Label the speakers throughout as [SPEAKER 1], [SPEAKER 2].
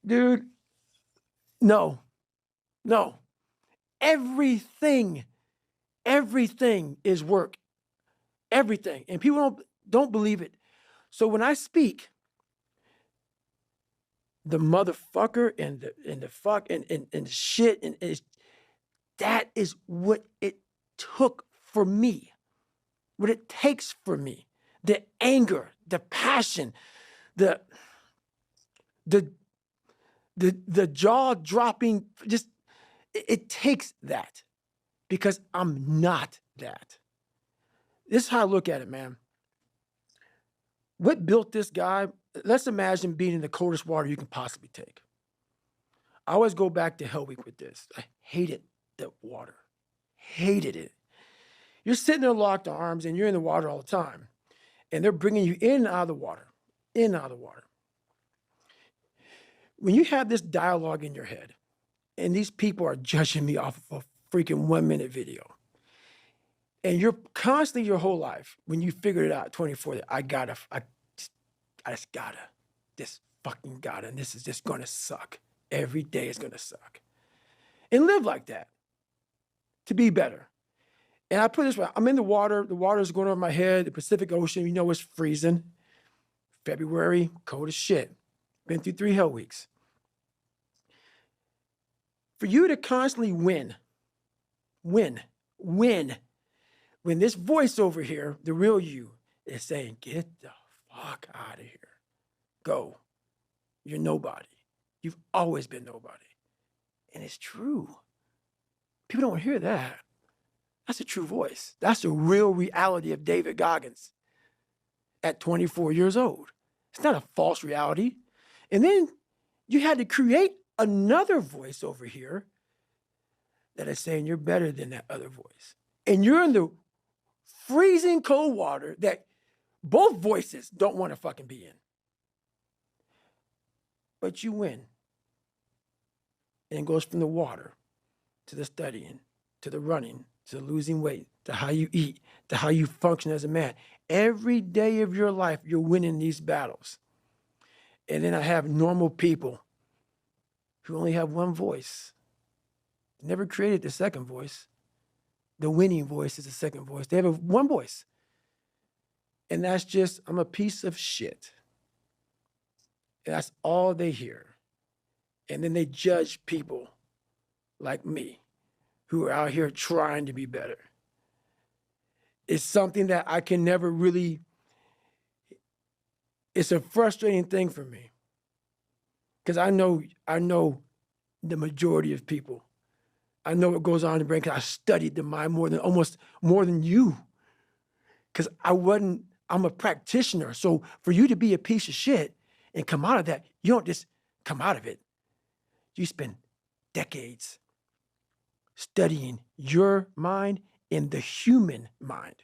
[SPEAKER 1] Dude, no, no. Everything, everything is work. Everything. And people don't believe it. So when I speak, the motherfucker and the fuck and shit and that is what it took for me. What it takes for me. The anger, the passion, the jaw dropping, just it takes that because I'm not that. This is how I look at it, man. What built this guy? Let's imagine being in the coldest water you can possibly take. I always go back to Hell Week with this. I hated the water. Hated it. You're sitting there locked arms and you're in the water all the time. And they're bringing you in and out of the water. In and out of the water. When you have this dialogue in your head, and these people are judging me off of a freaking 1-minute video, and you're constantly your whole life, when you figured it out, 24, I just gotta, this fucking gotta, and this is just gonna suck. Every day is gonna suck. And live like that to be better. And I put it this way, I'm in the water is going over my head, the Pacific Ocean, you know it's freezing. February, cold as shit. Been through 3 hell weeks. For you to constantly win, when this voice over here, the real you, is saying, get the fuck out of here. Go. You're nobody. You've always been nobody. And it's true. People don't hear that. That's a true voice. That's the real reality of David Goggins at 24 years old. It's not a false reality. And then you had to create another voice over here that is saying you're better than that other voice. And you're in the freezing cold water that both voices don't want to fucking be in. But you win. And it goes from the water to the studying, to the running, to losing weight, to how you eat, to how you function as a man. Every day of your life, you're winning these battles. And then I have normal people who only have one voice. Never created the second voice. The winning voice is the second voice. They have one voice. And that's just, I'm a piece of shit. And that's all they hear. And then they judge people like me who are out here trying to be better. It's something that I can never really, it's a frustrating thing for me. Because I know the majority of people. I know what goes on in the brain because I studied the mind more than you. Because I'm a practitioner. So for you to be a piece of shit and come out of that, you don't just come out of it. You spend decades studying your mind and the human mind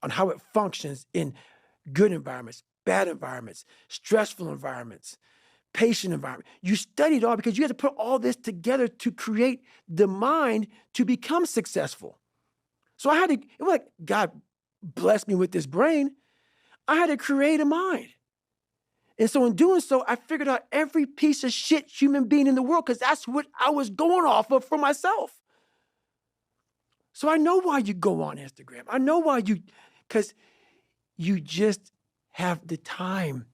[SPEAKER 1] on how it functions in good environments, bad environments, stressful environments, patient environment. You studied all because you had to put all this together to create the mind to become successful. So it was like God blessed me with this brain. I had to create a mind. And so in doing so, I figured out every piece of shit human being in the world because that's what I was going off of for myself. So I know why you go on Instagram. I know why because you just have the time.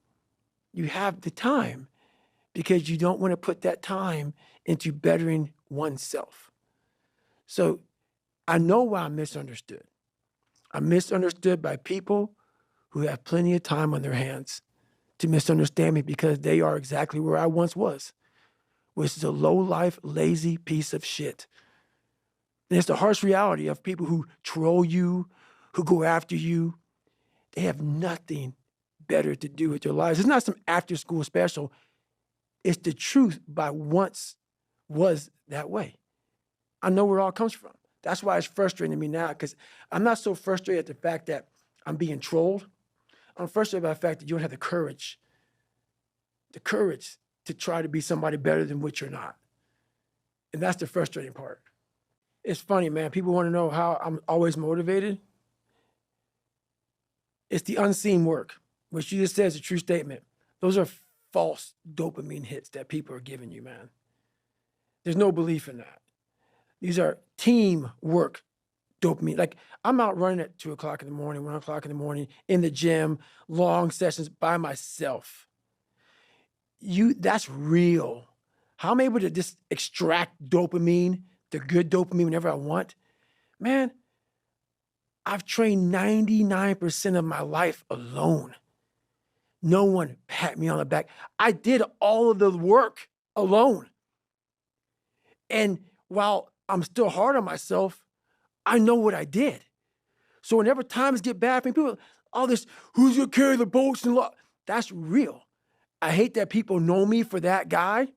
[SPEAKER 1] You have the time because you don't want to put that time into bettering oneself. So I know why I'm misunderstood. I'm misunderstood by people who have plenty of time on their hands to misunderstand me because they are exactly where I once was, which is a low-life, lazy piece of shit. And it's the harsh reality of people who troll you, who go after you. They have nothing better to do with their lives. It's not some after-school special. It's the truth by once was that way. I know where it all comes from. That's why it's frustrating to me now because I'm not so frustrated at the fact that I'm being trolled. I'm frustrated by the fact that you don't have the courage to try to be somebody better than what you're not. And that's the frustrating part. It's funny, man. People want to know how I'm always motivated. It's the unseen work, which you just said is a true statement. Those are false dopamine hits that people are giving you, man. There's no belief in that. These are teamwork dopamine. Like I'm out running at 2 o'clock in the morning, 1 o'clock in the morning, in the gym, long sessions by myself. That's real. How I'm able to just extract dopamine, the good dopamine whenever I want. Man, I've trained 99% of my life alone. No one pat me on the back. I did all of the work alone. And while I'm still hard on myself, I know what I did. So whenever times get bad for me, people, all this, who's gonna carry the boats and that's real. I hate that people know me for that guy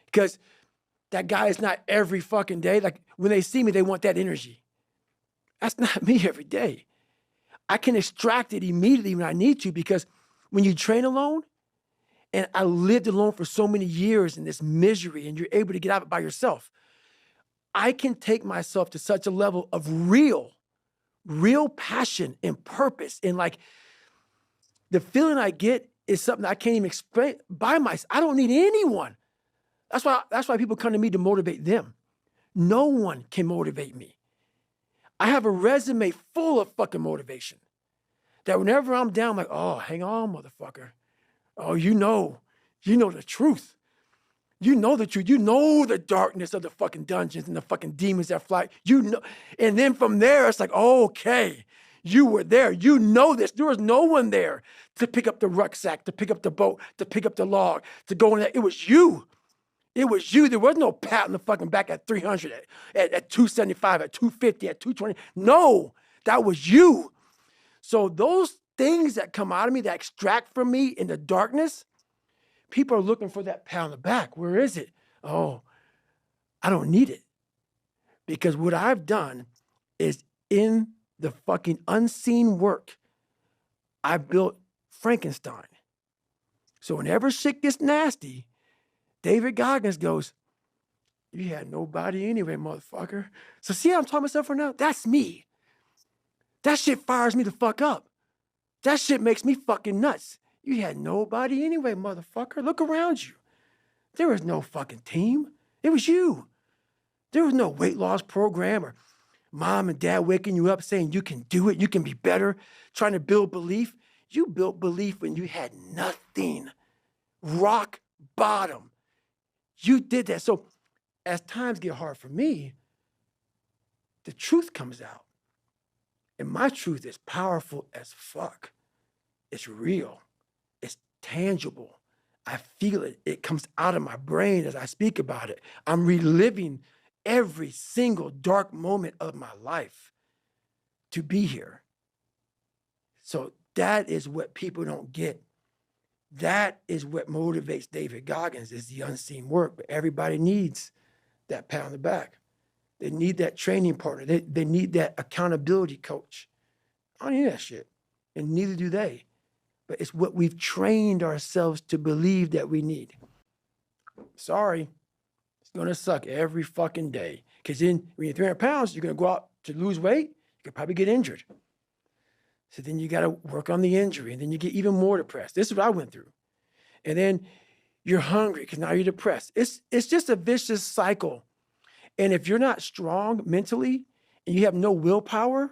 [SPEAKER 1] because that guy is not every fucking day. Like when they see me, they want that energy. That's not me every day. I can extract it immediately when I need to because when you train alone, and I lived alone for so many years in this misery and you're able to get out of it by yourself, I can take myself to such a level of real passion and purpose. And like the feeling I get is something I can't even explain by myself. I don't need anyone. That's why people come to me to motivate them. No one can motivate me. I have a resume full of fucking motivation that whenever I'm down, I'm like, oh, hang on, motherfucker. Oh, you know the truth. You know the truth. You know the darkness of the fucking dungeons and the fucking demons that fly. You know, and then from there, it's like, oh, okay, you were there. You know this. There was no one there to pick up the rucksack, to pick up the boat, to pick up the log, to go in there. It was you. It was you. There was no pat on the fucking back at 300, at 275, at 250, at 220. No, that was you. So those things that come out of me, that extract from me in the darkness, people are looking for that pat on the back. Where is it? Oh, I don't need it. Because what I've done is in the fucking unseen work, I built Frankenstein. So whenever shit gets nasty, David Goggins goes, you had nobody anyway, motherfucker. So see how I'm talking myself right now? That's me. That shit fires me the fuck up. That shit makes me fucking nuts. You had nobody anyway, motherfucker. Look around you. There was no fucking team. It was you. There was no weight loss program or mom and dad waking you up saying you can do it, you can be better, trying to build belief. You built belief when you had nothing. Rock bottom. You did that. So as times get hard for me, the truth comes out. And my truth is powerful as fuck. It's real. It's tangible. I feel it. It comes out of my brain as I speak about it. I'm reliving every single dark moment of my life to be here. So that is what people don't get. That is what motivates David Goggins, is the unseen work. But everybody needs that pat on the back. They need that training partner. They need that accountability coach. I don't need that shit. And neither do they. But it's what we've trained ourselves to believe that we need. Sorry. It's going to suck every fucking day. Because then when you're 300 pounds, you're going to go out to lose weight. You could probably get injured. So then you got to work on the injury. And then you get even more depressed. This is what I went through. And then you're hungry because now you're depressed. It's just a vicious cycle. And if you're not strong mentally and you have no willpower,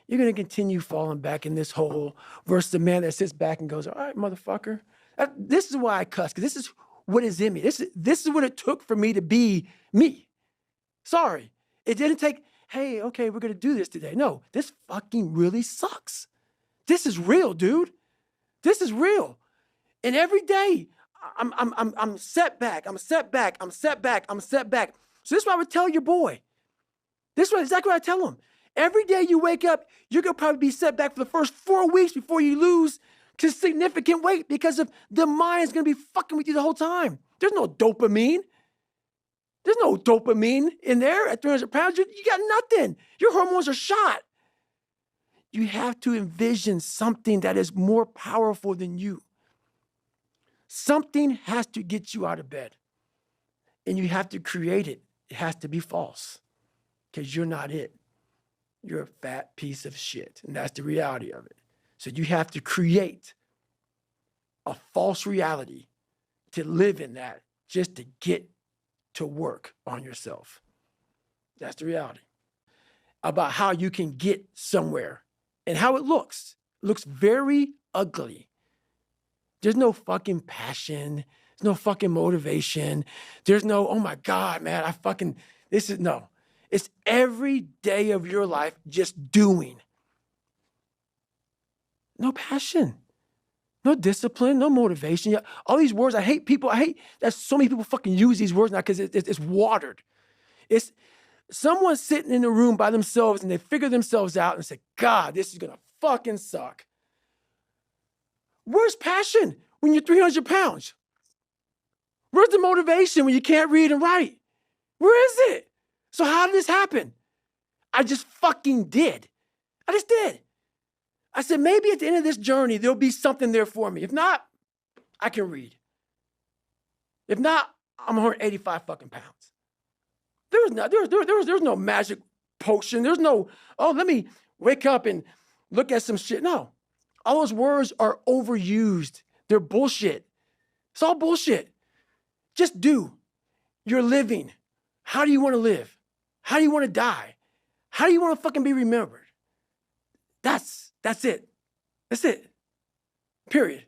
[SPEAKER 1] you're going to continue falling back in this hole versus the man that sits back and goes, all right, motherfucker. This is why I cuss, because this is what is in me. This is what it took for me to be me. Sorry. It didn't take, hey, okay, we're going to do this today. No, this fucking really sucks. This is real, dude. This is real. And every day I'm set back. I'm set back. I'm set back. I'm set back. So this is what I would tell your boy. This is exactly what I tell him. Every day you wake up, you're going to probably be set back for the first 4 weeks before you lose to significant weight because of the mind is going to be fucking with you the whole time. There's no dopamine. There's no dopamine in there at 300 pounds. You got nothing. Your hormones are shot. You have to envision something that is more powerful than you. Something has to get you out of bed. And you have to create it. It has to be false because you're not it. You're a fat piece of shit. And that's the reality of it. So you have to create a false reality to live in that just to get to work on yourself. That's the reality about how you can get somewhere and how it looks. It looks very ugly. There's no fucking passion. There's no fucking motivation. There's no, oh my God, man, no. It's every day of your life just doing. No passion, no discipline, no motivation. All these words, I hate that so many people fucking use these words now because it's watered. It's someone sitting in a room by themselves and they figure themselves out and say, God, this is going to fucking suck. Where's passion when you're 300 pounds? Where's the motivation when you can't read and write? Where is it? So how did this happen? I just fucking did. I just did. I said, maybe at the end of this journey, there'll be something there for me. If not, I can read. If not, I'm 185 fucking pounds. There's no magic potion. There's no, let me wake up and look at some shit. No. All those words are overused. They're bullshit. It's all bullshit. Just do. You're living. How do you want to live? How do you want to die? How do you want to fucking be remembered? That's it. That's it. Period.